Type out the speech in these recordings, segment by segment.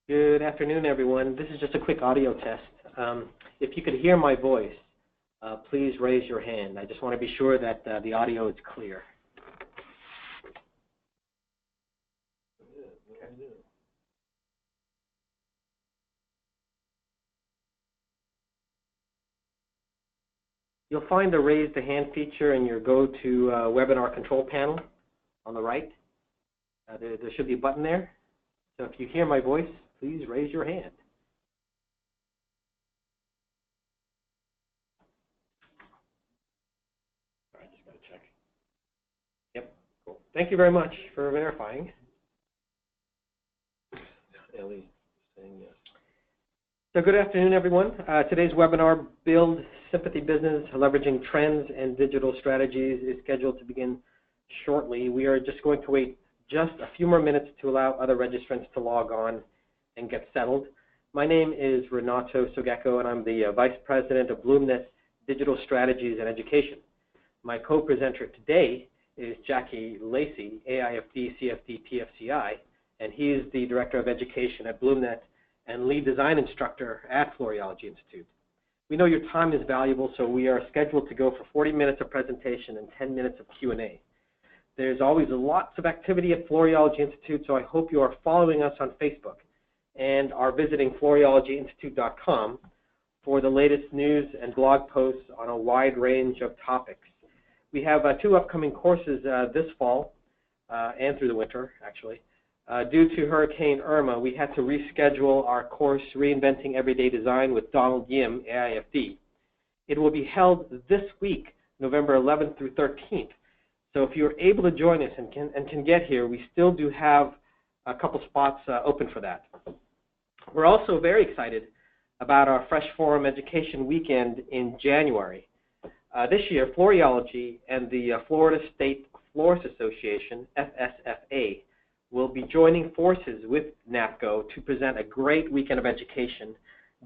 Good afternoon, everyone. This is just a quick audio test. If you could hear my voice, please raise your hand. I just want to be sure that the audio is clear. You'll find the raise the hand feature in your go-to webinar control panel on the right. There should be a button there. So if you hear my voice, please raise your hand. All right, just got to check. Yep, cool. Thank you very much for verifying. Ellie's saying yes. So good afternoon, everyone. Today's webinar, Build Sympathy Business, Leveraging Trends and Digital Strategies, is scheduled to begin shortly. We are just going to wait just a few more minutes to allow other registrants to log on and get settled. My name is Renato Sogecco, and I'm the Vice President of BloomNet Digital Strategies and Education. My co-presenter today is Jackie Lacey, AIFD, CFD, PFCI, and he is the Director of Education at BloomNet and Lead Design Instructor at Floriology Institute. We know your time is valuable, so we are scheduled to go for 40 minutes of presentation and 10 minutes of Q&A. There's always lots of activity at Floriology Institute, so I hope you are following us on Facebook and are visiting floriologyinstitute.com for the latest news and blog posts on a wide range of topics. We have two upcoming courses this fall and through the winter, actually. Due to Hurricane Irma, we had to reschedule our course, Reinventing Everyday Design with Donald Yim, AIFD. It will be held this week, November 11th through 13th. So if you're able to join us and can get here, we still do have a couple spots open for that. We're also very excited about our Fresh Forum Education Weekend in January. This year, Floriology and the Florida State Florist Association, FSFA, will be joining forces with NAPCO to present a great weekend of education,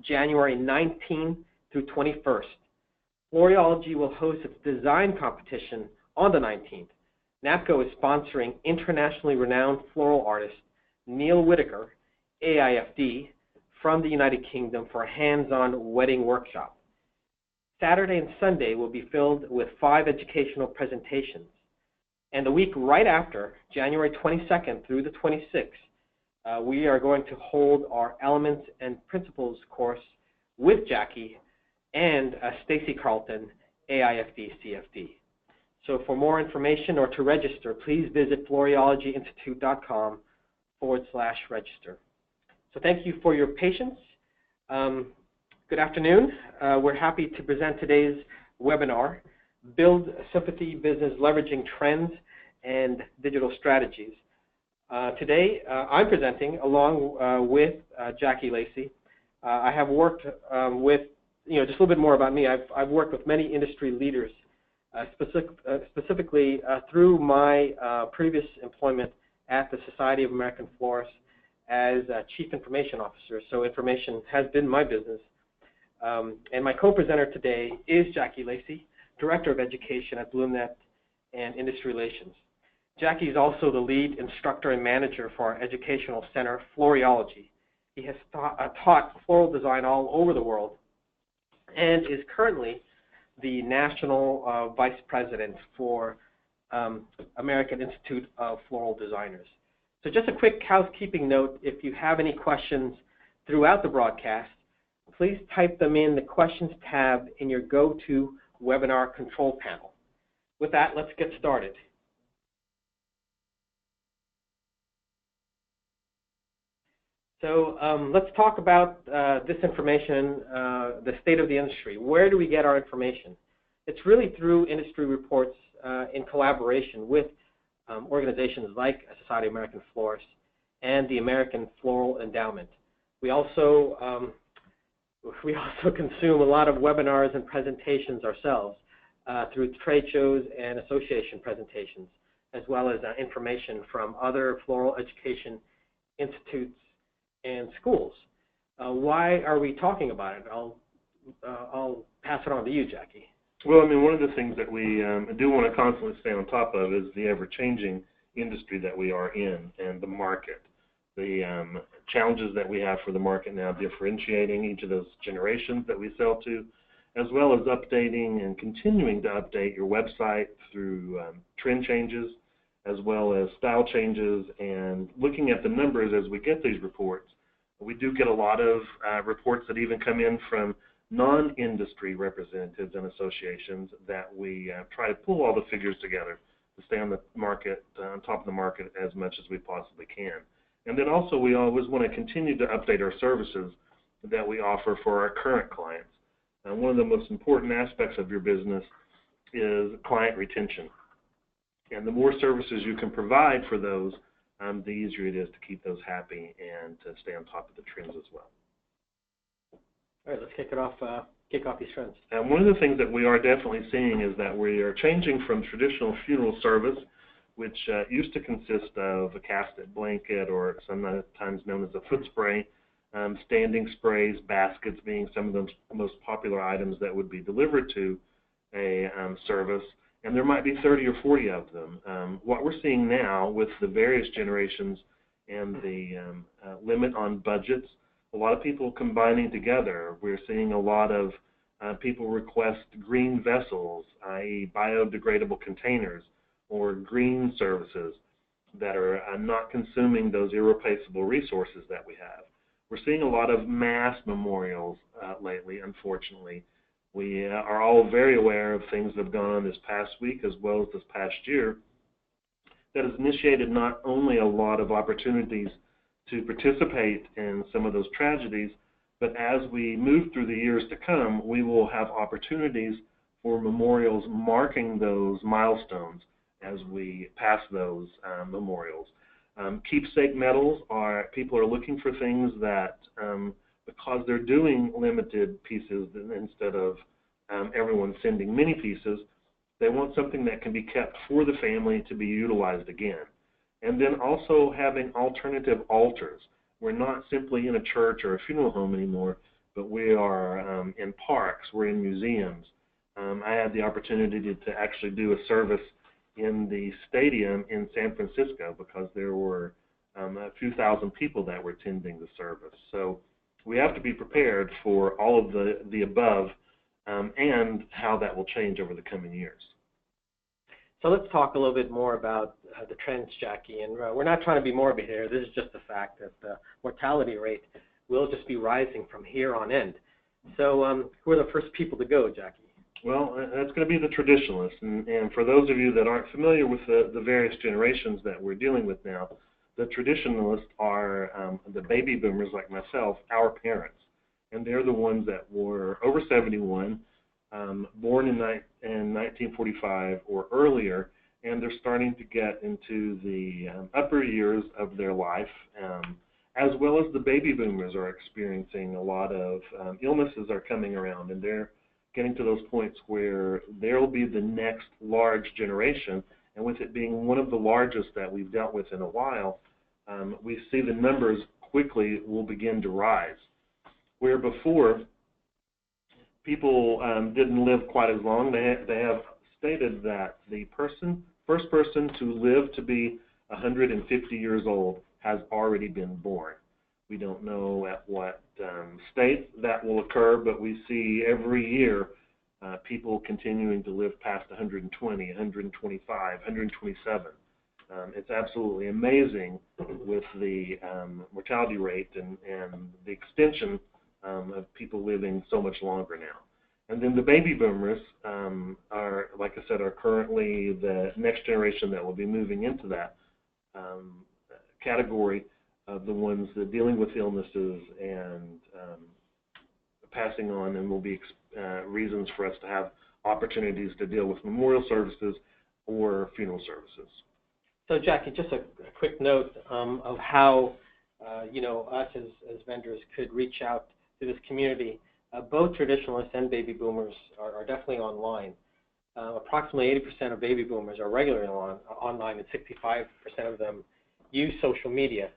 January 19th through 21st. Floriology will host its design competition on the 19th. NAPCO is sponsoring internationally renowned floral artist Neil Whitaker, AIFD, from the United Kingdom for a hands-on wedding workshop. Saturday and Sunday will be filled with 5 educational presentations. And the week right after, January 22nd through the 26th, we are going to hold our Elements and Principles course with Jackie and Stacy Carlton, AIFD CFD. So for more information or to register, please visit floriologyinstitute.com/register. So thank you for your patience. Good afternoon. We're happy to present today's webinar, Build Sympathy Business Leveraging Trends and Digital Strategies. Today, I'm presenting along with Jackie Lacey. I have worked with, just a little bit more about me. I've worked with many industry leaders, specifically through my previous employment at the Society of American Florists as Chief Information Officer. So information has been my business. And my co-presenter today is Jackie Lacey, Director of Education at BloomNet and Industry Relations. Jackie is also the lead instructor and manager for our educational center, Floriology. He has taught floral design all over the world and is currently the National Vice President for American Institute of Floral Designers. So just a quick housekeeping note, if you have any questions throughout the broadcast, please type them in the questions tab in your go-to webinar control panel. With that, let's get started. So let's talk about this information, the state of the industry. Where do we get our information? It's really through industry reports in collaboration with organizations like Society of American Florists and the American Floral Endowment. We also consume a lot of webinars and presentations ourselves through trade shows and association presentations, as well as information from other floral education institutes and schools. Why are we talking about it? I'll pass it on to you, Jackie. Well, I mean, one of the things that we do want to constantly stay on top of is the ever-changing industry that we are in and the market. the challenges that we have for the market now, differentiating each of those generations that we sell to, as well as updating and continuing to update your website through trend changes, as well as style changes, and looking at the numbers as we get these reports. We do get a lot of reports that even come in from non-industry representatives and associations that we try to pull all the figures together to stay on the market, on top of the market as much as we possibly can. And then also we always want to continue to update our services that we offer for our current clients. One of the most important aspects of your business is client retention. And the more services you can provide for those, the easier it is to keep those happy and to stay on top of the trends as well. All right, let's kick off these trends. And one of the things that we are definitely seeing is that we are changing from traditional funeral service, which used to consist of a casket blanket or sometimes known as a foot spray, standing sprays, baskets being some of the most popular items that would be delivered to a service, and there might be 30 or 40 of them. What we're seeing now with the various generations and the limit on budgets, a lot of people combining together. We're seeing a lot of people request green vessels, i.e. biodegradable containers, or green services that are not consuming those irreplaceable resources that we have. We're seeing a lot of mass memorials lately, unfortunately. We are all very aware of things that have gone on this past week as well as this past year that has initiated not only a lot of opportunities to participate in some of those tragedies, but as we move through the years to come, we will have opportunities for memorials marking those milestones as we pass those memorials. Keepsake medals people are looking for things that, because they're doing limited pieces instead of everyone sending many pieces, they want something that can be kept for the family to be utilized again. And then also having alternative altars. We're not simply in a church or a funeral home anymore, but we are in parks, we're in museums. I had the opportunity to actually do a service in the stadium in San Francisco because there were a few thousand people that were attending the service. So we have to be prepared for all of the above and how that will change over the coming years. So let's talk a little bit more about the trends, Jackie. And we're not trying to be morbid here. This is just the fact that the mortality rate will just be rising from here on end. So who are the first people to go, Jackie? Well, that's going to be the traditionalists. And for those of you that aren't familiar with the various generations that we're dealing with now, the traditionalists are the baby boomers like myself, our parents. And they're the ones that were over 71, born in 1945 or earlier, and they're starting to get into the upper years of their life, as well as the baby boomers are experiencing a lot of illnesses are coming around, and they're getting to those points where there will be the next large generation, and with it being one of the largest that we've dealt with in a while, we see the numbers quickly will begin to rise. Where before people didn't live quite as long, they have stated that the first person to live to be 150 years old has already been born. We don't know at what state that will occur, but we see every year people continuing to live past 120, 125, 127. It's absolutely amazing with the mortality rate and the extension of people living so much longer now. And then the baby boomers are, like I said, are currently the next generation that will be moving into that category of the ones that are dealing with illnesses and passing on, and will be reasons for us to have opportunities to deal with memorial services or funeral services. So, Jackie, just a quick note of how us as vendors could reach out to this community. Both traditionalists and baby boomers are definitely online. Approximately 80% of baby boomers are regularly online, and 65% of them use social media.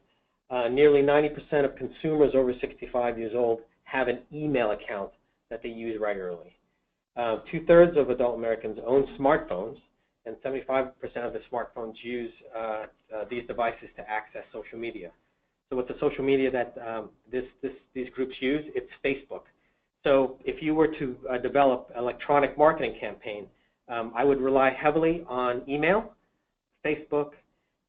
Nearly 90% of consumers over 65 years old have an email account that they use regularly. 2/3 of adult Americans own smartphones, and 75% of the smartphones use these devices to access social media. So what's the social media that these groups use? It's Facebook. So if you were to develop an electronic marketing campaign, I would rely heavily on email, Facebook,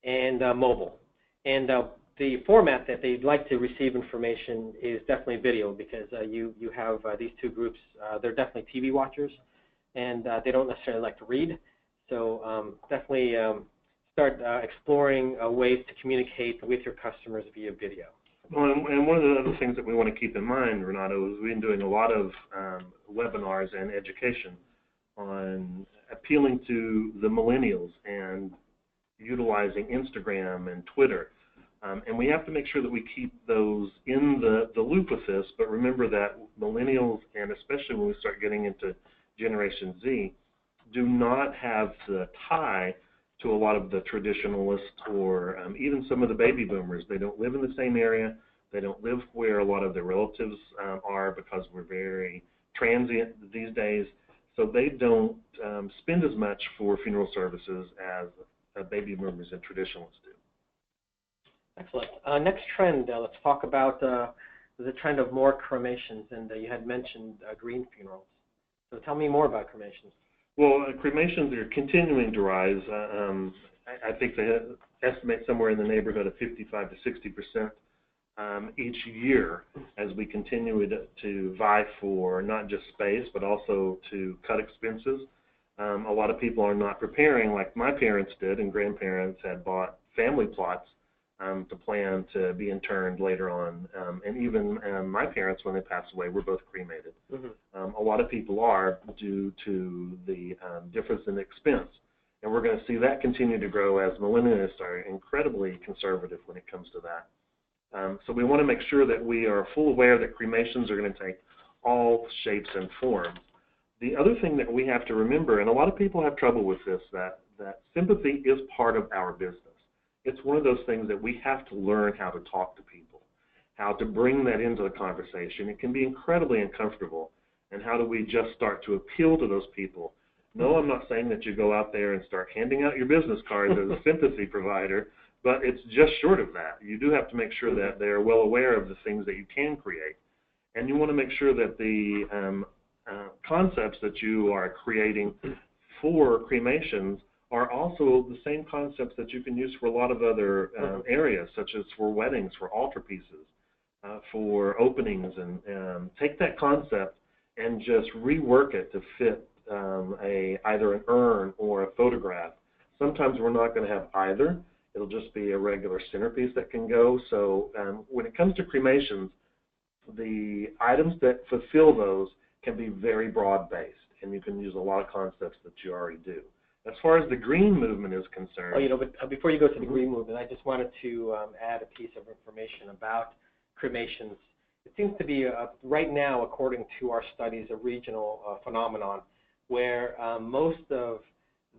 and mobile. And the format that they'd like to receive information is definitely video, because you have these two groups. They're definitely TV watchers, and they don't necessarily like to read. So definitely start exploring ways to communicate with your customers via video. Well, and one of the other things that we want to keep in mind, Renato, is we've been doing a lot of webinars and education on appealing to the millennials and utilizing Instagram and Twitter. And we have to make sure that we keep those in the loop with this, but remember that millennials, and especially when we start getting into Generation Z, do not have the tie to a lot of the traditionalists or even some of the baby boomers. They don't live in the same area. They don't live where a lot of their relatives are, because we're very transient these days. So they don't spend as much for funeral services as baby boomers and traditionalists do. Excellent. Next trend, let's talk about the trend of more cremations, and you had mentioned green funerals. So tell me more about cremations. Well, cremations are continuing to rise. I think they estimate somewhere in the neighborhood of 55 to 60% each year, as we continue to vie for not just space, but also to cut expenses. A lot of people are not preparing like my parents did, and grandparents had bought family plots to plan to be interned later on. And even my parents, when they passed away, were both cremated. Mm-hmm. A lot of people are, due to the difference in expense. And we're going to see that continue to grow as millennials are incredibly conservative when it comes to that. So we want to make sure that we are full aware that cremations are going to take all shapes and forms. The other thing that we have to remember, and a lot of people have trouble with this, that sympathy is part of our business. It's one of those things that we have to learn how to talk to people, how to bring that into the conversation. It can be incredibly uncomfortable. And how do we just start to appeal to those people? No, I'm not saying that you go out there and start handing out your business cards as a sympathy provider, but it's just short of that. You do have to make sure that they're well aware of the things that you can create. And you want to make sure that the concepts that you are creating for cremations are also the same concepts that you can use for a lot of other areas, such as for weddings, for altarpieces, for openings, and take that concept and just rework it to fit either an urn or a photograph. Sometimes we're not going to have either. It'll just be a regular centerpiece that can go. So when it comes to cremations, the items that fulfill those can be very broad-based, and you can use a lot of concepts that you already do. As far as the green movement is concerned... but before you go to the green movement, I just wanted to add a piece of information about cremations. It seems to be, right now, according to our studies, a regional phenomenon where most of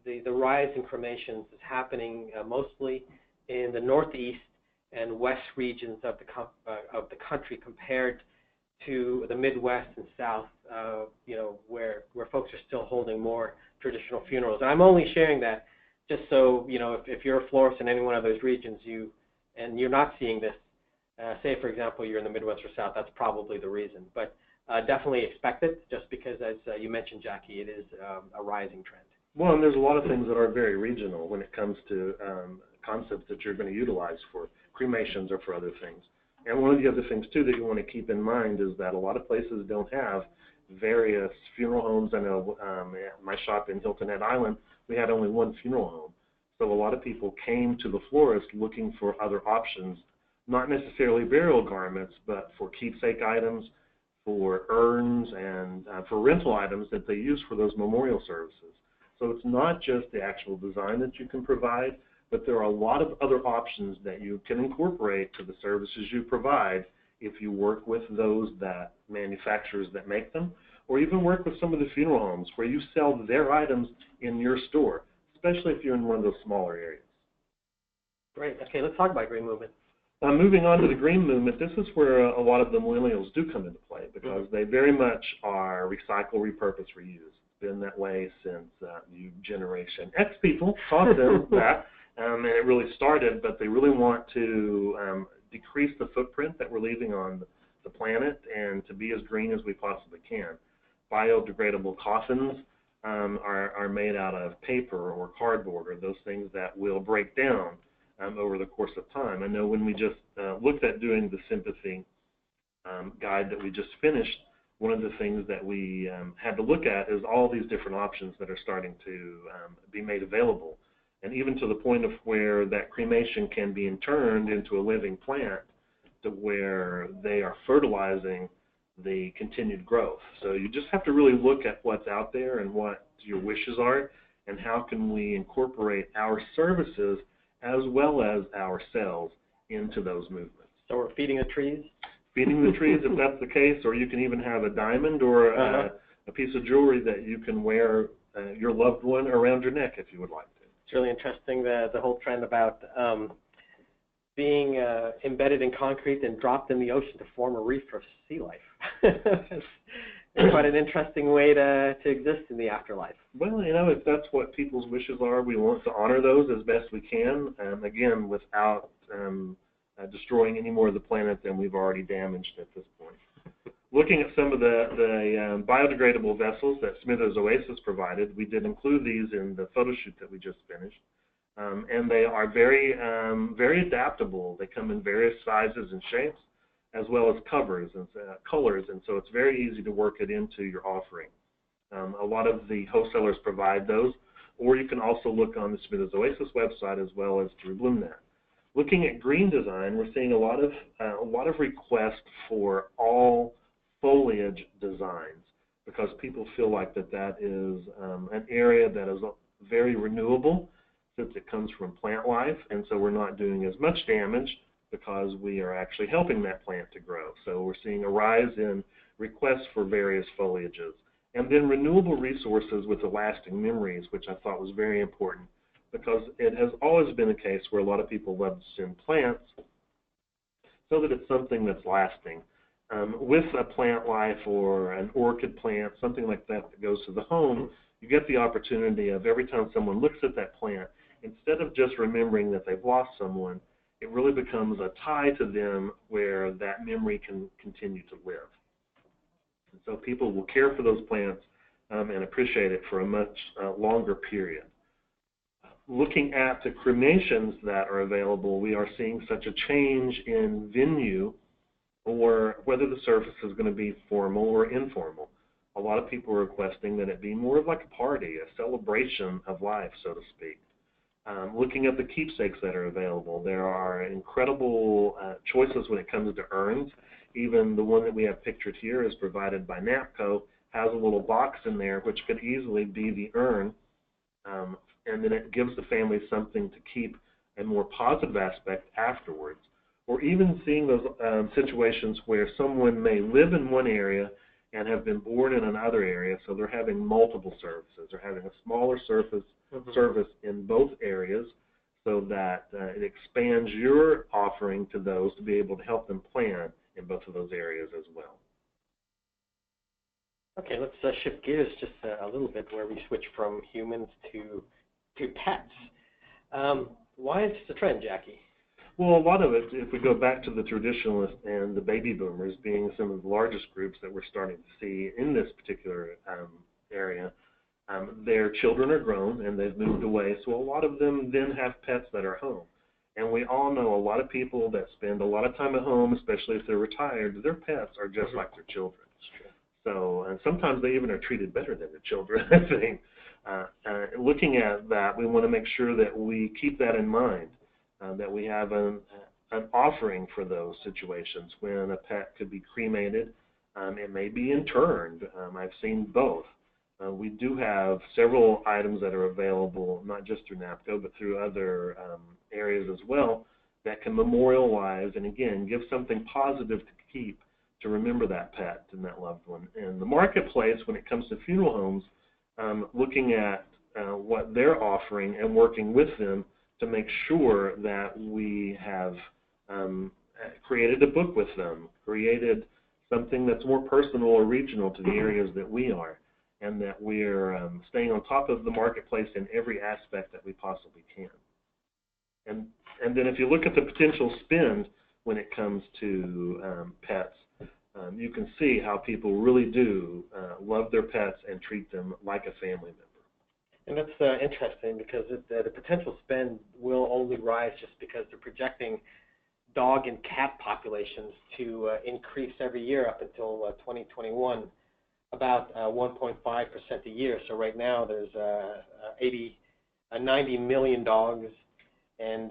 the rise in cremations is happening mostly in the northeast and west regions of the country, compared to the Midwest and South, where folks are still holding more traditional funerals. And I'm only sharing that just so, if you're a florist in any one of those regions, and you're not seeing this, say, for example, you're in the Midwest or South, that's probably the reason. But definitely expect it, just because, as you mentioned, Jackie, it is a rising trend. Well, and there's a lot of things that are very regional when it comes to concepts that you're going to utilize for cremations or for other things. And one of the other things, too, that you want to keep in mind is that a lot of places don't have various funeral homes. I know at my shop in Hilton Head Island, we had only one funeral home. So a lot of people came to the florist looking for other options, not necessarily burial garments, but for keepsake items, for urns, and for rental items that they use for those memorial services. So it's not just the actual design that you can provide, but there are a lot of other options that you can incorporate to the services you provide if you work with those manufacturers that make them, or even work with some of the funeral homes where you sell their items in your store, especially if you're in one of those smaller areas. Great. Okay, let's talk about green movement. Moving on to the green movement, this is where a lot of the millennials do come into play, because they very much are recycle, repurpose, reuse. It's been that way since you Generation X people taught them that, and it really started, but they really want to decrease the footprint that we're leaving on the planet and to be as green as we possibly can. Biodegradable coffins are made out of paper or cardboard or those things that will break down over the course of time. I know when we just looked at doing the Sympathy guide that we just finished, one of the things that we had to look at is all these different options that are starting to be made available, and even to the point of where that cremation can be turned into a living plant to where they are fertilizing the continued growth. So you just have to really look at what's out there and what your wishes are, and how can we incorporate our services as well as ourselves into those movements. So we're feeding the trees? Feeding the trees, if that's the case, or you can even have a diamond or a piece of jewelry that you can wear your loved one around your neck if you would like to. It's really interesting, the whole trend about being embedded in concrete and dropped in the ocean to form a reef for sea life. It's quite an interesting way to exist in the afterlife. Well, you know, if that's what people's wishes are, we want to honor those as best we can, again, without destroying any more of the planet than we've already damaged at this point. Looking at some of the biodegradable vessels that Smithers Oasis provided, we did include these in the photo shoot that we just finished. And they are very, very adaptable. They come in various sizes and shapes, as well as covers and colors, and so it's very easy to work it into your offering. A lot of the wholesalers provide those, or you can also look on the Smithers Oasis website as well as through BloomNet. Looking at green design, we're seeing a lot of requests for all foliage designs because people feel like that is an area that is very renewable since it comes from plant life, and so we're not doing as much damage because we are actually helping that plant to grow. So we're seeing a rise in requests for various foliages. And then renewable resources with the lasting memories, which I thought was very important, because it has always been a case where a lot of people love to send plants so that it's something that's lasting. With a plant life or an orchid plant, something like that that goes to the home, you get the opportunity of every time someone looks at that plant, instead of just remembering that they've lost someone, it really becomes a tie to them where that memory can continue to live. And so people will care for those plants and appreciate it for a much longer period. Looking at the cremations that are available, we are seeing such a change in venue or whether the service is going to be formal or informal. A lot of people are requesting that it be more of like a party, a celebration of life, so to speak. Looking at the keepsakes that are available, there are incredible choices when it comes to urns. Even the one that we have pictured here is provided by NAPCO, has a little box in there which could easily be the urn, and then it gives the family something to keep a more positive aspect afterwards. Or even seeing those situations where someone may live in one area and have been born in another area, so they're having multiple services. They're having a smaller service in both areas so that it expands your offering to those to be able to help them plan in both of those areas as well. Okay, let's shift gears just a little bit where we switch from humans to pets. Why is this a trend, Jackie? Well, a lot of it, if we go back to the traditionalists and the baby boomers being some of the largest groups that we're starting to see in this particular area, their children are grown and they've moved away, so a lot of them then have pets that are home. And we all know a lot of people that spend a lot of time at home, especially if they're retired, their pets are just like their children. So, and sometimes they even are treated better than their children, I think. Looking at that, we want to make sure that we keep that in mind, that we have an offering for those situations when a pet could be cremated. It may be interned. I've seen both. We do have several items that are available, not just through NAPCO, but through other areas as well, that can memorialize and, again, give something positive to keep to remember that pet and that loved one. In the marketplace, when it comes to funeral homes, looking at what they're offering and working with them to make sure that we have created a book with them, created something that's more personal or regional to the areas that we are, and that we're staying on top of the marketplace in every aspect that we possibly can. And then if you look at the potential spend, when it comes to pets. You can see how people really do love their pets and treat them like a family member. And that's interesting because the potential spend will only rise just because they're projecting dog and cat populations to increase every year up until 2021, about 1.5% a year. So right now there's 90 million dogs and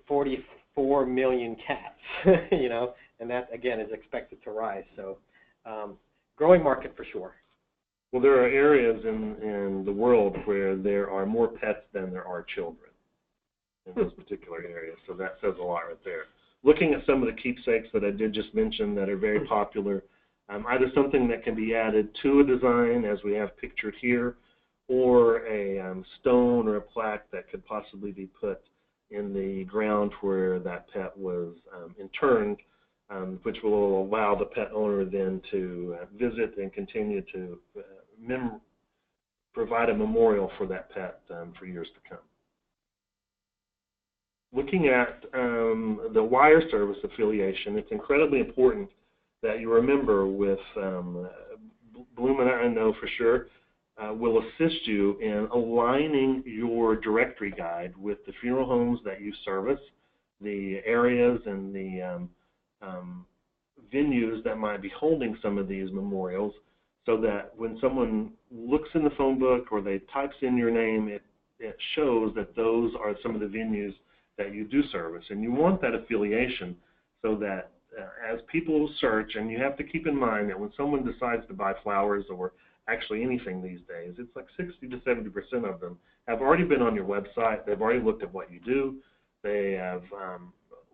44 million cats, and that again is expected to rise. So growing market for sure. Well, there are areas in the world where there are more pets than there are children in those particular areas, so that says a lot right there. Looking at some of the keepsakes that I did just mention that are very popular, either something that can be added to a design, as we have pictured here, or a stone or a plaque that could possibly be put in the ground where that pet was interned, which will allow the pet owner then to visit and continue to provide a memorial for that pet for years to come. Looking at the wire service affiliation, it's incredibly important that you remember with Bloom, and I know for sure, will assist you in aligning your directory guide with the funeral homes that you service, the areas and the venues that might be holding some of these memorials, so that when someone looks in the phone book or they types in your name, it shows that those are some of the venues that you do service. And you want that affiliation so that as people search, and you have to keep in mind that when someone decides to buy flowers or actually anything these days, it's like 60 to 70% of them have already been on your website. They've already looked at what you do. They have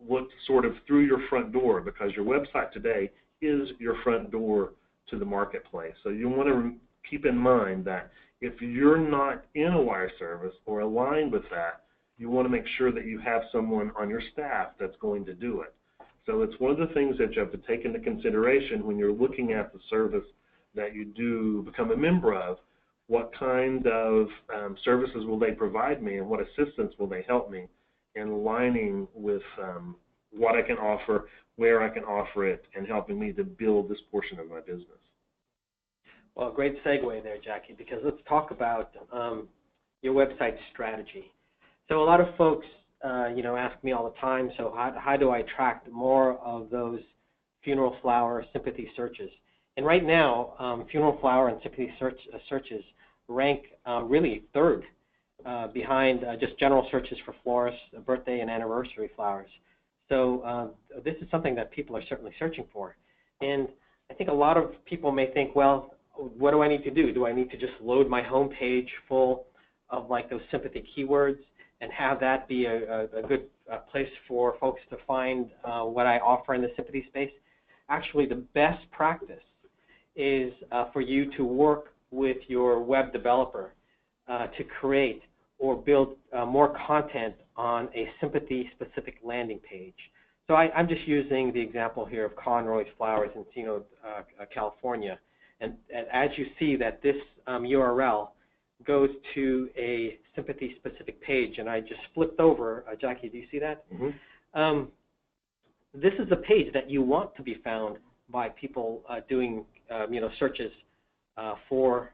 looked sort of through your front door, because your website today is your front door to the marketplace. So you want to keep in mind that if you're not in a wire service or aligned with that, you want to make sure that you have someone on your staff that's going to do it. So it's one of the things that you have to take into consideration when you're looking at the service that you do become a member of. What kind of services will they provide me, and what assistance will they help me in aligning with what I can offer, where I can offer it, and helping me to build this portion of my business. Well, great segue there, Jackie, because let's talk about your website strategy. So a lot of folks, ask me all the time, so how do I attract more of those funeral flower sympathy searches? And right now, funeral flower and sympathy searches rank really third behind just general searches for florists, birthday and anniversary flowers. So this is something that people are certainly searching for. And I think a lot of people may think, well, what do I need to do? Do I need to just load my home page full of like those sympathy keywords and have that be a good place for folks to find what I offer in the sympathy space? Actually, the best practice is for you to work with your web developer to create or build more content on a sympathy-specific landing page. So I'm just using the example here of Conroy's Flowers in Encino, California. And as you see that this URL goes to a sympathy-specific page, and I just flipped over. Jackie, do you see that? Mm-hmm. This is a page that you want to be found by people doing searches for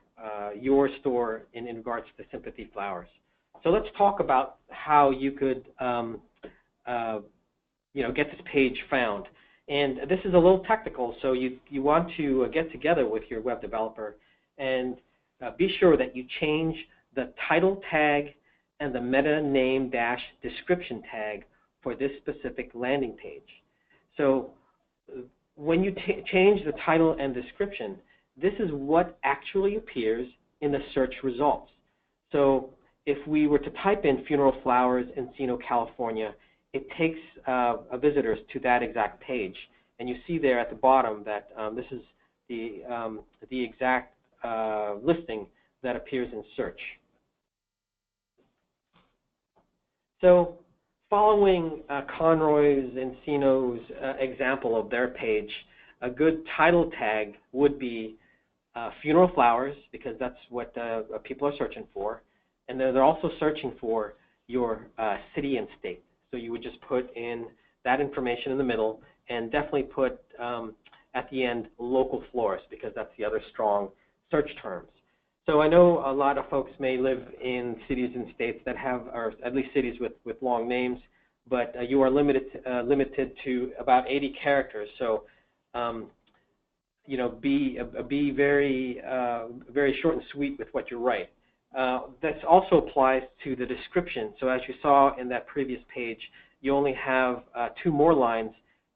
your store in regards to sympathy flowers. So let's talk about how you could get this page found. And this is a little technical, so you want to get together with your web developer and be sure that you change the title tag and the meta name dash description tag for this specific landing page. So when you change the title and description, this is what actually appears in the search results. So if we were to type in funeral flowers in Encino, California, it takes visitors to that exact page. And you see there at the bottom that this is the exact listing that appears in search. So following Conroy's Encino's example of their page, a good title tag would be funeral flowers, because that's what people are searching for. And they're also searching for your city and state. So you would just put in that information in the middle, and definitely put at the end local florist, because that's the other strong search terms. So I know a lot of folks may live in cities and states that have, or at least cities with long names, but you are limited to about 80 characters. So you know, be very very short and sweet with what you write. This also applies to the description. So as you saw in that previous page, you only have 2 more lines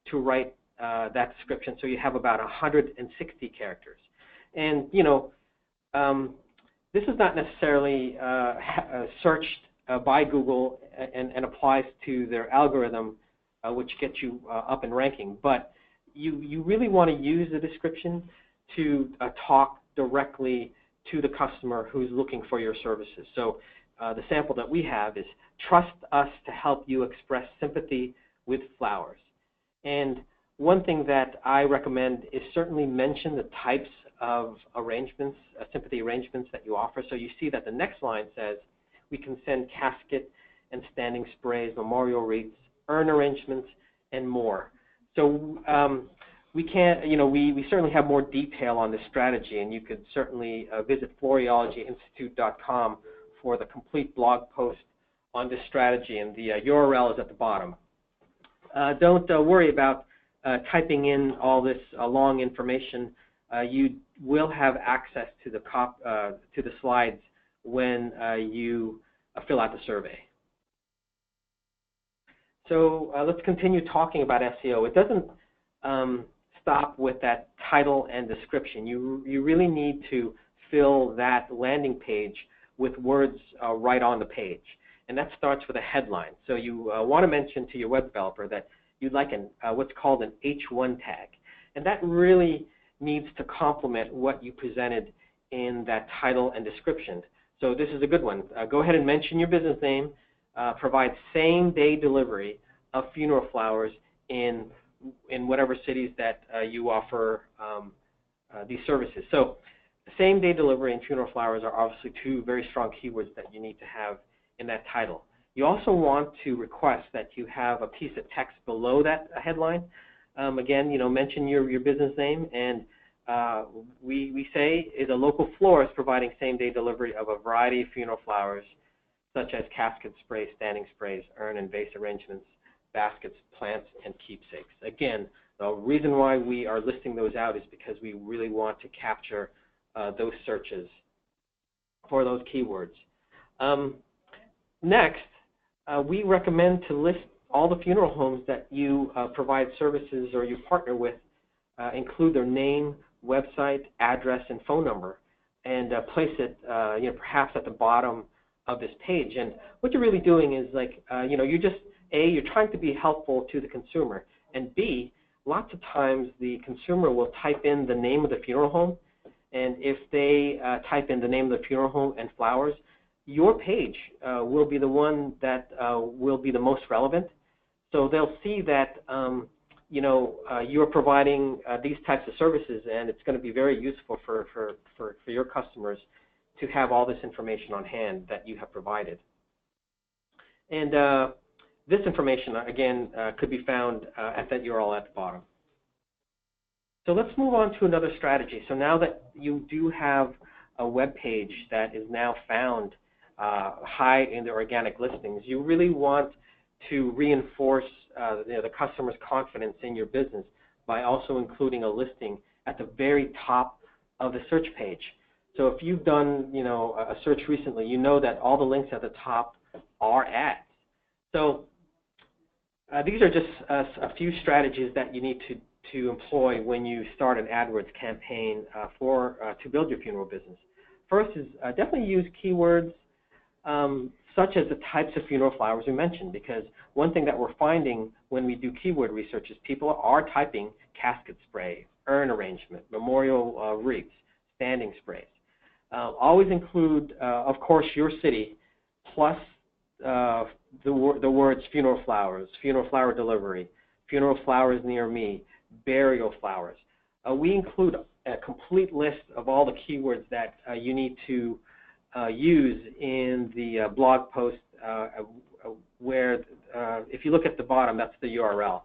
to write that description. So you have about 160 characters. And you know, this is not necessarily searched by Google and applies to their algorithm, which gets you up in ranking. But you really want to use the description to talk directly to the customer who's looking for your services. So the sample that we have is, trust us to help you express sympathy with flowers. And one thing that I recommend is certainly mention the types of arrangements, sympathy arrangements that you offer. So you see that the next line says, we can send casket and standing sprays, memorial wreaths, urn arrangements, and more. So we can't, you know, we certainly have more detail on this strategy, and you could certainly visit floriologyinstitute.com for the complete blog post on this strategy, and the URL is at the bottom. Don't worry about typing in all this long information. You will have access to the slides when you fill out the survey. So let's continue talking about SEO. It doesn't stop with that title and description. You really need to fill that landing page with words right on the page. And that starts with a headline. So you want to mention to your web developer that you'd like what's called an H1 tag. And that really needs to complement what you presented in that title and description. So this is a good one. Go ahead and mention your business name. Provide same-day delivery of funeral flowers in whatever cities that you offer these services. So same-day delivery and funeral flowers are obviously 2 very strong keywords that you need to have in that title. You also want to request that you have a piece of text below that headline. Again, you know, mention your business name, and we say is a local florist providing same-day delivery of a variety of funeral flowers, such as casket sprays, standing sprays, urn and vase arrangements, baskets, plants, and keepsakes. Again, the reason why we are listing those out is because we really want to capture those searches for those keywords. Next, we recommend to list all the funeral homes that you provide services or you partner with, include their name, website, address, and phone number, and place it you know, perhaps at the bottom of this page. And what you're really doing is, like, you know, you're trying to be helpful to the consumer, and B, lots of times the consumer will type in the name of the funeral home, and if they type in the name of the funeral home and flowers, your page will be the one that will be the most relevant. So they'll see that you know, you're providing these types of services, and it's going to be very useful for your customers to have all this information on hand that you have provided. And this information, again, could be found at that URL at the bottom. So let's move on to another strategy. So now that you do have a web page that is now found high in the organic listings, you really want to reinforce you know, the customer's confidence in your business by also including a listing at the very top of the search page. So if you've done, you know, a search recently, you know that all the links at the top are ads. So these are just a few strategies that you need to employ when you start an AdWords campaign to build your funeral business. First is definitely use keywords such as the types of funeral flowers we mentioned, because one thing that we're finding when we do keyword research is people are typing casket spray, urn arrangement, memorial wreaths, standing sprays. Always include, of course, your city plus the words funeral flowers, funeral flower delivery, funeral flowers near me, burial flowers. We include a complete list of all the keywords that you need to use in the blog post where if you look at the bottom, that's the URL.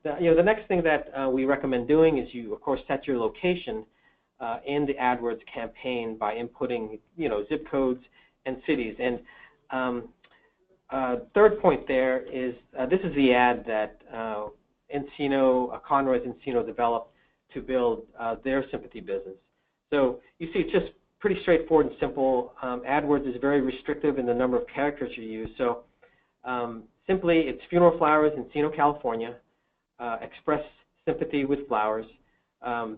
The next thing that we recommend doing is you, of course, set your location in the AdWords campaign by inputting, zip codes and cities. And third point there is this is the ad that Conroy's Encino developed to build their Sympathy business. So you see, it's just pretty straightforward and simple. AdWords is very restrictive in the number of characters you use. So simply, it's funeral flowers in Encino, California. Express sympathy with flowers.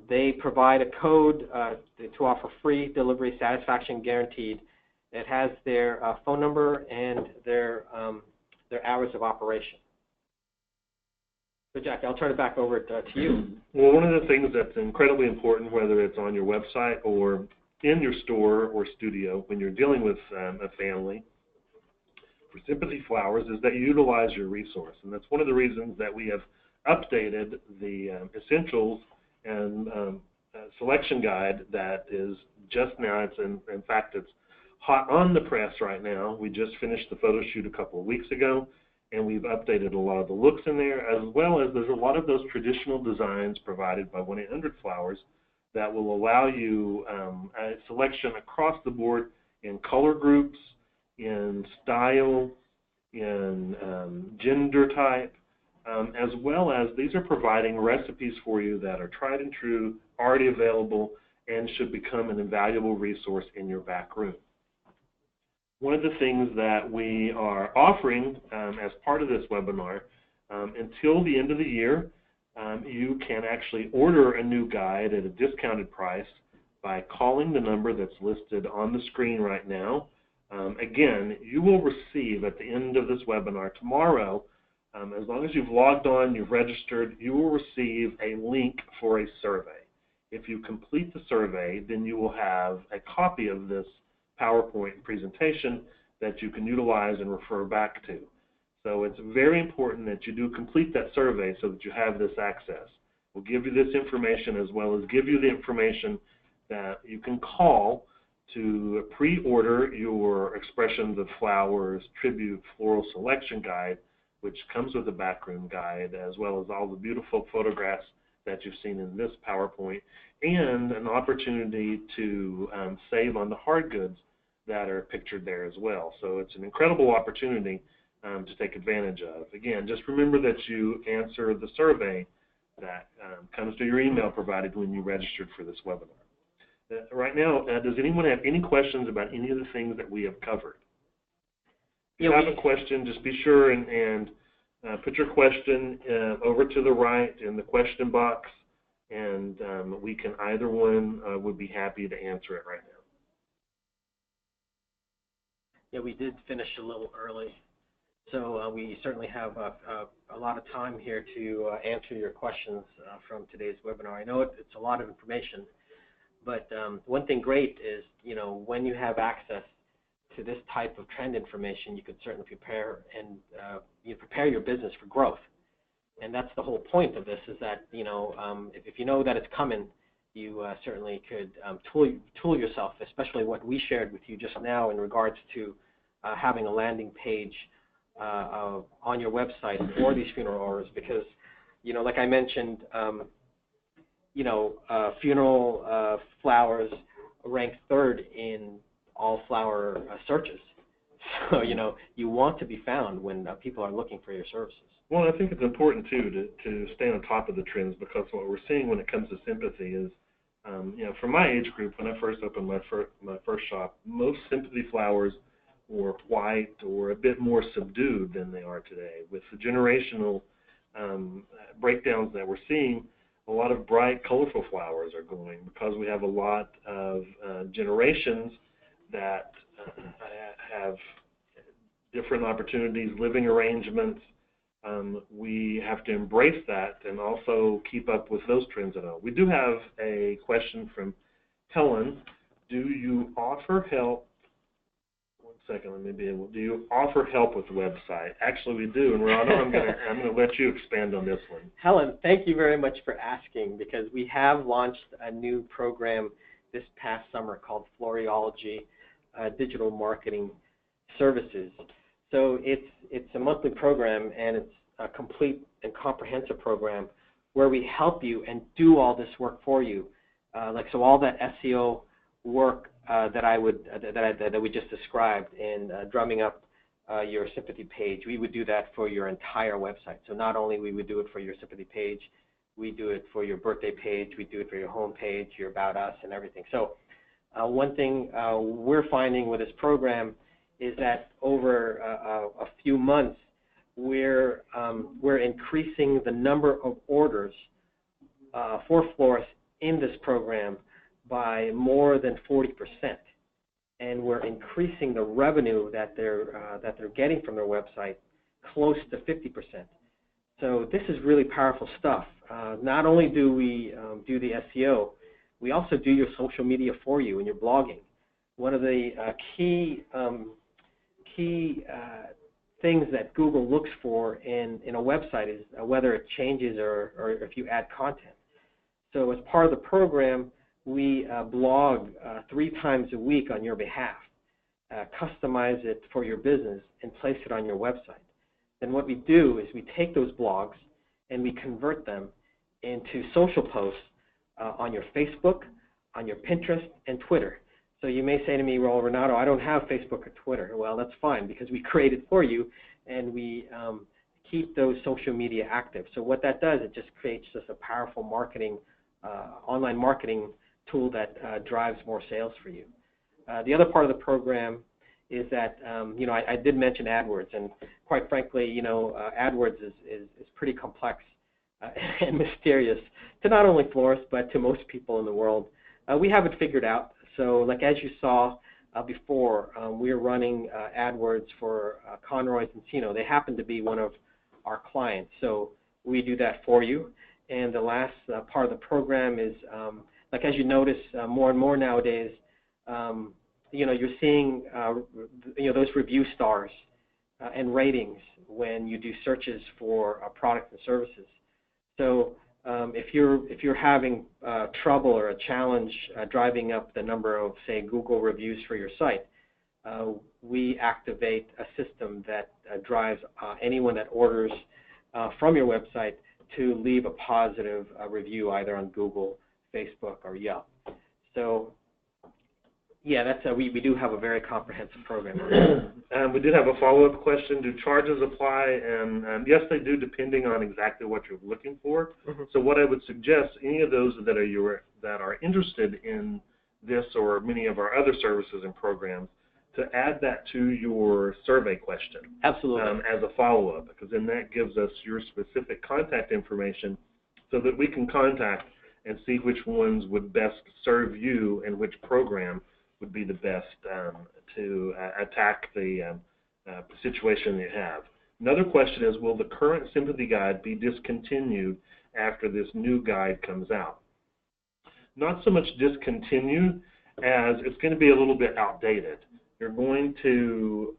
They provide a code to offer free delivery, satisfaction guaranteed. It has their phone number and their hours of operation. So, Jack, I'll turn it back over to you. Well, one of the things that's incredibly important, whether it's on your website or in your store or studio, when you're dealing with a family, for Sympathy Flowers, is that you utilize your resource. And that's one of the reasons that we have updated the essentials and selection guide that is just now. In fact, it's hot on the press right now. We just finished the photo shoot a couple of weeks ago, and we've updated a lot of the looks in there, as well as there's a lot of those traditional designs provided by 1-800-Flowers that will allow you a selection across the board in color groups, in style, in gender type, as well as these are providing recipes for you that are tried and true, already available, and should become an invaluable resource in your back room. One of the things that we are offering as part of this webinar, until the end of the year, you can actually order a new guide at a discounted price by calling the number that's listed on the screen right now. Again, you will receive at the end of this webinar tomorrow, as long as you've logged on, you've registered, you will receive a link for a survey. If you complete the survey, then you will have a copy of this PowerPoint presentation that you can utilize and refer back to. So it's very important that you do complete that survey so that you have this access. We'll give you this information as well as give you the information that you can call to pre-order your Expressions of Flowers Tribute Floral Selection Guide, which comes with a backroom guide, as well as all the beautiful photographs that you've seen in this PowerPoint, and an opportunity to save on the hard goods that are pictured there as well. So it's an incredible opportunity to take advantage of. Again, just remember that you answer the survey that comes to your email provided when you registered for this webinar. Right now, does anyone have any questions about any of the things that we have covered? If you have a question, just be sure and put your question over to the right in the question box, and we can either one would be happy to answer it right now. Yeah, we did finish a little early, so we certainly have a lot of time here to answer your questions from today's webinar. I know it's a lot of information, but one thing great is, when you have access to this type of trend information, you could certainly prepare and prepare your business for growth. And that's the whole point of this, is that if you know that it's coming, you certainly could tool yourself, especially what we shared with you just now in regards to having a landing page on your website for these funeral orders, because like I mentioned, funeral flowers rank third in all flower searches. So, you want to be found when people are looking for your services. Well, I think it's important, too, to stay on top of the trends, because what we're seeing when it comes to Sympathy is, for my age group, when I first opened my first shop, most Sympathy flowers were white or a bit more subdued than they are today. With the generational breakdowns that we're seeing, a lot of bright, colorful flowers are going, because we have a lot of generations that have different opportunities, living arrangements. We have to embrace that and also keep up with those trends at all. We do have a question from Helen. Do you offer help? One second, let me be able. Do you offer help with the website? Actually, we do, and Rhonda, I'm going to let you expand on this one. Helen, thank you very much for asking, because we have launched a new program this past summer called Floriology Digital Marketing Services. So it's a monthly program, and it's a complete and comprehensive program where we help you and do all this work for you. So all that SEO work that we just described in drumming up your Sympathy page, we would do that for your entire website. So not only we would do it for your Sympathy page, we do it for your birthday page, we do it for your home page, your About Us, and everything. So one thing we're finding with this program is that over a few months, we're increasing the number of orders for florists in this program by more than 40%, and we're increasing the revenue that they're getting from their website close to 50%. So this is really powerful stuff. Not only do we do the SEO, we also do your social media for you and your blogging. One of the key things that Google looks for in a website is whether it changes or if you add content. So as part of the program, we blog 3 times a week on your behalf, customize it for your business, and place it on your website. Then what we do is we take those blogs and we convert them into social posts on your Facebook, on your Pinterest, and Twitter. So you may say to me, well, Renato, I don't have Facebook or Twitter. Well, that's fine, because we create it for you, and we keep those social media active. So what that does, it just creates just a powerful marketing, online marketing tool that drives more sales for you. The other part of the program is that, I did mention AdWords, and quite frankly, AdWords is pretty complex and mysterious to not only florists, but to most people in the world. We have it figured out. So like as you saw before, we're running AdWords for Conroy's Encino. They happen to be one of our clients, so we do that for you. And the last part of the program is, like as you notice more and more nowadays, you're seeing those review stars and ratings when you do searches for products and services. So if you're having trouble or a challenge driving up the number of, say, Google reviews for your site, we activate a system that drives anyone that orders from your website to leave a positive review either on Google, Facebook, or Yelp. So yeah, that's we do have a very comprehensive program. We did have a follow-up question. Do charges apply? And yes, they do, depending on exactly what you're looking for. Mm-hmm. So what I would suggest, any of those that are interested in this or many of our other services and programs, to add that to your survey question. Absolutely. As a follow-up, because then that gives us your specific contact information so that we can contact and see which ones would best serve you and which program would be the best to attack the situation you have. Another question is, will the current Sympathy guide be discontinued after this new guide comes out? Not so much discontinued as it's going to be a little bit outdated. You're going to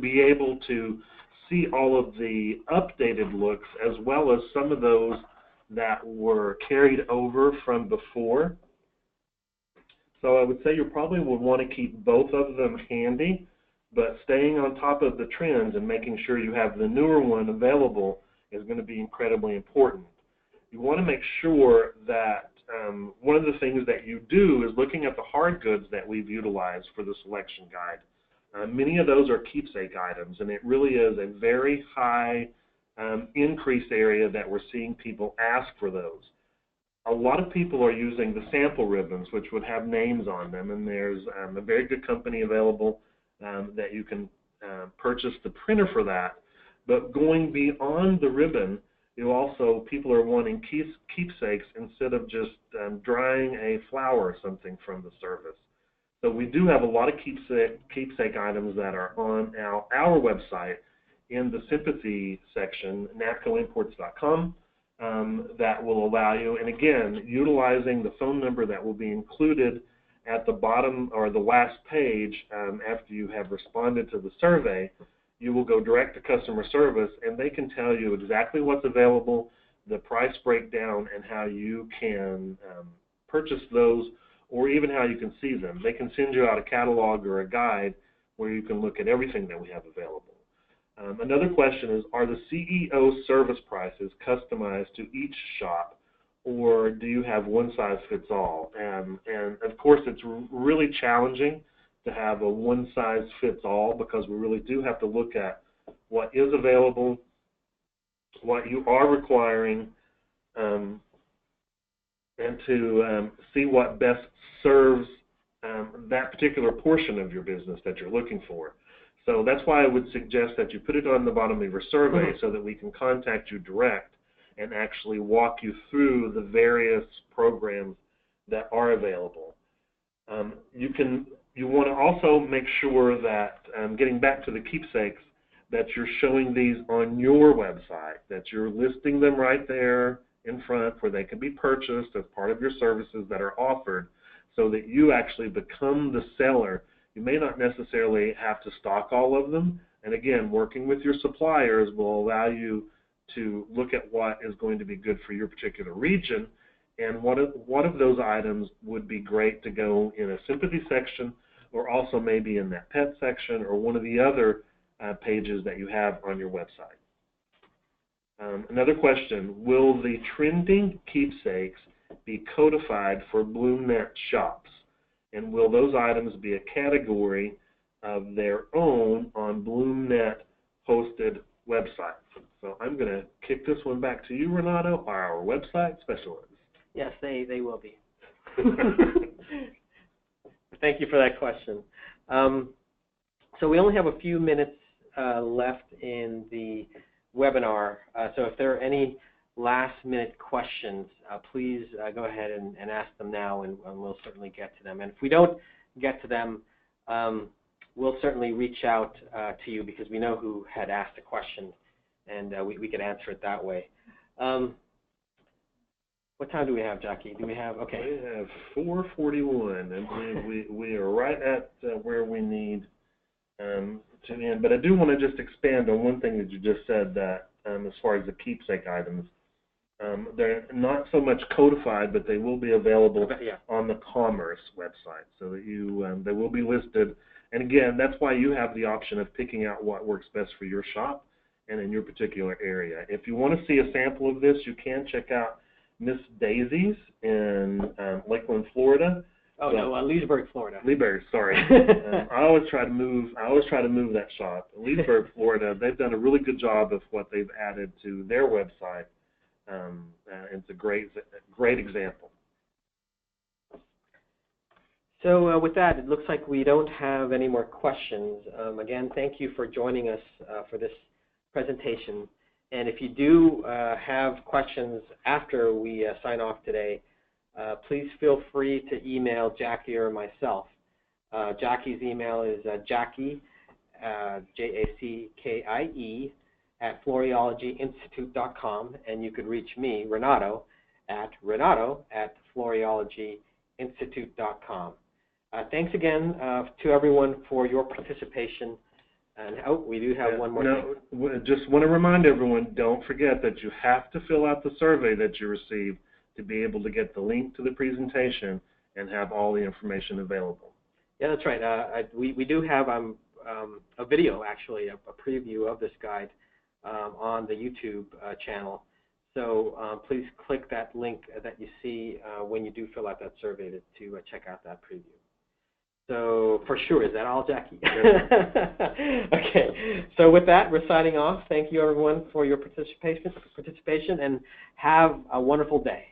be able to see all of the updated looks as well as some of those that were carried over from before. So I would say you probably would want to keep both of them handy, but staying on top of the trends and making sure you have the newer one available is going to be incredibly important. You want to make sure that one of the things that you do is looking at the hard goods that we've utilized for the selection guide. Many of those are keepsake items, and it really is a very high increase area that we're seeing people ask for those. A lot of people are using the sample ribbons, which would have names on them, and there's a very good company available that you can purchase the printer for that. But going beyond the ribbon, people are wanting keepsakes instead of just drying a flower or something from the service. So we do have a lot of keepsake items that are on our website in the Sympathy section, natcoimports.com. That will allow you, and again, utilizing the phone number that will be included at the bottom or the last page after you have responded to the survey, you will go direct to customer service, and they can tell you exactly what's available, the price breakdown, and how you can purchase those, or even how you can see them. They can send you out a catalog or a guide where you can look at everything that we have available. Another question is, are the CEO service prices customized to each shop, or do you have one-size-fits-all? And of course, it's really challenging to have a one-size-fits-all, because we really do have to look at what is available, what you are requiring, and to see what best serves that particular portion of your business that you're looking for. So that's why I would suggest that you put it on the bottom of your survey so that we can contact you direct and actually walk you through the various programs that are available. You want to also make sure that, getting back to the keepsakes, that you're showing these on your website, that you're listing them right there in front where they can be purchased as part of your services that are offered, so that you actually become the seller. You may not necessarily have to stock all of them, and again, working with your suppliers will allow you to look at what is going to be good for your particular region, and what of those items would be great to go in a Sympathy section, or also maybe in that pet section, or one of the other pages that you have on your website. Another question, will the trending keepsakes be codified for BloomNet shops? And will those items be a category of their own on BloomNet hosted websites? So I'm going to kick this one back to you, Renato, our website specialist. Yes, they will be. Thank you for that question. So we only have a few minutes left in the webinar. So if there are any last-minute questions, please go ahead and ask them now, and we'll certainly get to them. And if we don't get to them, we'll certainly reach out to you, because we know who had asked a question, and we can answer it that way. What time do we have, Jackie? Do we have, okay. We have 4:41, and we are right at where we need to end. But I do want to just expand on one thing that you just said, that as far as the keepsake items, they're not so much codified, but they will be available on the Commerce website, so that they will be listed. And again, that's why you have the option of picking out what works best for your shop and in your particular area. If you want to see a sample of this, you can check out Miss Daisy's in Lakeland, Florida. Oh, no, Leesburg, Florida. Leesburg, sorry. I always try to move that shop. Leesburg, Florida. They've done a really good job of what they've added to their website. It's a great example. So with that, it looks like we don't have any more questions. Again, thank you for joining us for this presentation. And if you do have questions after we sign off today, please feel free to email Jackie or myself. Jackie's email is Jackie, Jackie, at FloriologyInstitute.com, and you could reach me, Renato, at FloriologyInstitute.com. Thanks again to everyone for your participation. And we do have one more thing. Just want to remind everyone, don't forget that you have to fill out the survey that you received to be able to get the link to the presentation and have all the information available. Yeah, that's right. We do have a video, actually, a preview of this guide on the YouTube channel. So please click that link that you see when you do fill out that survey to check out that preview. So for sure, is that all, Jackie? Okay. So with that, we're signing off. Thank you, everyone, for your participation, and have a wonderful day.